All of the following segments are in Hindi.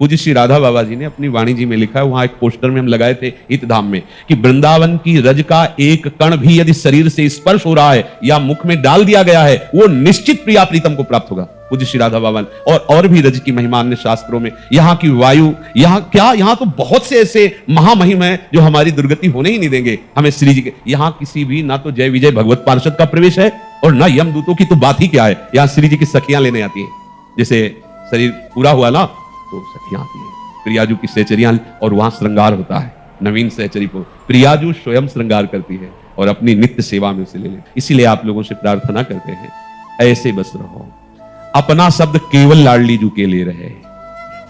पूज्य श्री राधा बाबा जी ने अपनी वाणी जी में लिखा है, वहां एक पोस्टर में हम लगाए थे हित धाम में, कि वृंदावन की रज का एक कण भी यदि शरीर से स्पर्श हो रहा है या मुख में डाल दिया गया है, वो निश्चित प्रिया प्रीतम को प्राप्त होगा। पूज्य श्री राधा बाबा ने और भी रज की महिमा अन्य शास्त्रों में, यहाँ की वायु, यहाँ तो बहुत से ऐसे महामहिम है जो हमारी दुर्गति होने ही नहीं देंगे हमें श्री जी के। यहाँ किसी भी ना तो जय विजय भगवत पार्षद का प्रवेश है और ना यमदूतों की तो बात ही क्या है। यहाँ श्री जी की सखियां लेने आती हैं, जैसे शरीर पूरा हुआ ना तो सखियां आती हैं, प्रियाजू की सहचरियां, और वहां श्रृंगार होता है नवीन सहचरी को प्रियाजू स्वयं श्रृंगार करती है और अपनी नित्य सेवा में उसे ले ले। इसीलिए आप लोगों से प्रार्थना करते हैं, ऐसे बस रहो, अपना शब्द केवल लाडली जू के लिए रहे,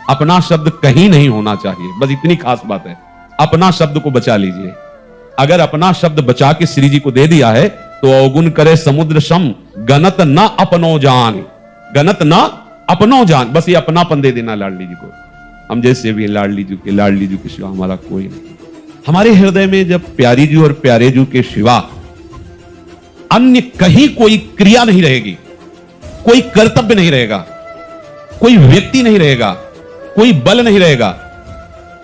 अपना शब्द कहीं नहीं होना चाहिए, बस इतनी खास बात है। अपना शब्द को बचा लीजिए, अगर अपना शब्द बचा के श्री जी को दे दिया है तो अवगुण करे समुद्र सम, गणत न अपनो जान, गणत न अपनो जान, बस ये अपनापन दे देना लाडली जी को। हम जैसे भी लाडली जू के सिवा हमारा कोई नहीं। हमारे हृदय में जब प्यारी जी और प्यारे जू के सिवा अन्य कहीं कोई क्रिया नहीं रहेगी, कोई कर्तव्य नहीं रहेगा, कोई व्यक्ति नहीं रहेगा, कोई बल नहीं रहेगा,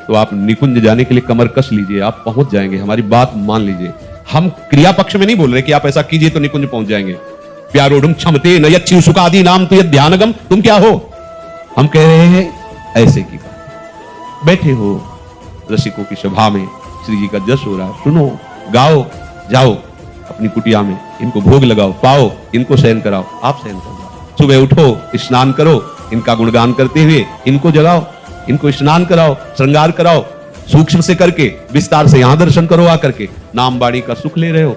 तो आप निकुंज जाने के लिए कमर कस लीजिए, आप पहुंच जाएंगे। हमारी बात मान लीजिए, हम क्रिया पक्ष में नहीं बोल रहे कि आप ऐसा कीजिए तो निकुंज पहुंच जाएंगे। प्यारोडुम क्षमते न यच्छी सुखादि नाम तो यद ध्यानगम, तुम क्या हो? हम कह रहे हैं ऐसे की बात। बैठे हो रसिकों की सभा में, श्री जी का जश हो रहा है, सुनो, गाओ, जाओ अपनी कुटिया में, इनको भोग लगाओ, पाओ, इनको शयन कराओ, आप शयन करो, सुबह उठो, स्नान करो, इनका गुणगान करते हुए इनको जगाओ, इनको स्नान कराओ, श्रृंगार कराओ, सूक्ष्म से करके, विस्तार से यहां दर्शन करो आकर के, नाम बाणी का सुख ले रहे हो,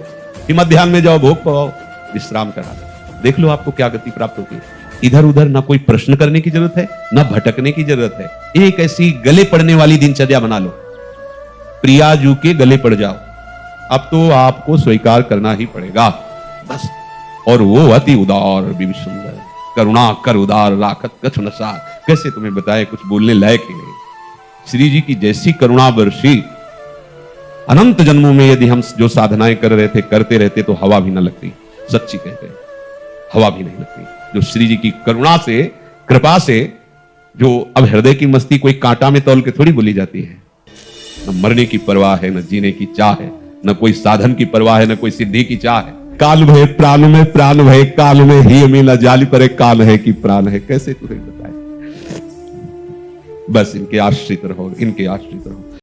मध्याह्न में जाओ, भोग पाओ, विश्राम करा, देख लो आपको क्या गति प्राप्त होती है। इधर उधर ना कोई प्रश्न करने की जरूरत है, ना भटकने की जरूरत है। एक ऐसी गले पड़ने वाली दिनचर्या बना लो, प्रिया जू के गले पड़ जाओ, अब तो आपको स्वीकार करना ही पड़ेगा बस। और वो अति उदार विभि सुंदर, करुणा कर उदार राखत कछु नसार, कैसे तुम्हें बताए, कुछ बोलने लायक ही नहीं। श्री जी की जैसी करुणा वर्षी, अनंत जन्मों में यदि हम जो साधनाएं कर रहे थे करते रहते तो हवा भी न लगती, सच्ची कहते हैं, हवा भी नहीं लगती। जो श्री जी की करुणा से, कृपा से, जो अब हृदय की मस्ती कोई कांटा में तौल के थोड़ी बोली जाती है। न मरने की परवाह है, न जीने की चाह है, न कोई साधन की परवाह है, न कोई सिद्धि की चाह है। काल भय प्राण में, प्राण भय काल में, ही में न जाली पर काल है कि प्राण है, कैसे तुम्हें बताए। बस इनके आश्रित रहो, इनके आश्रित रहो।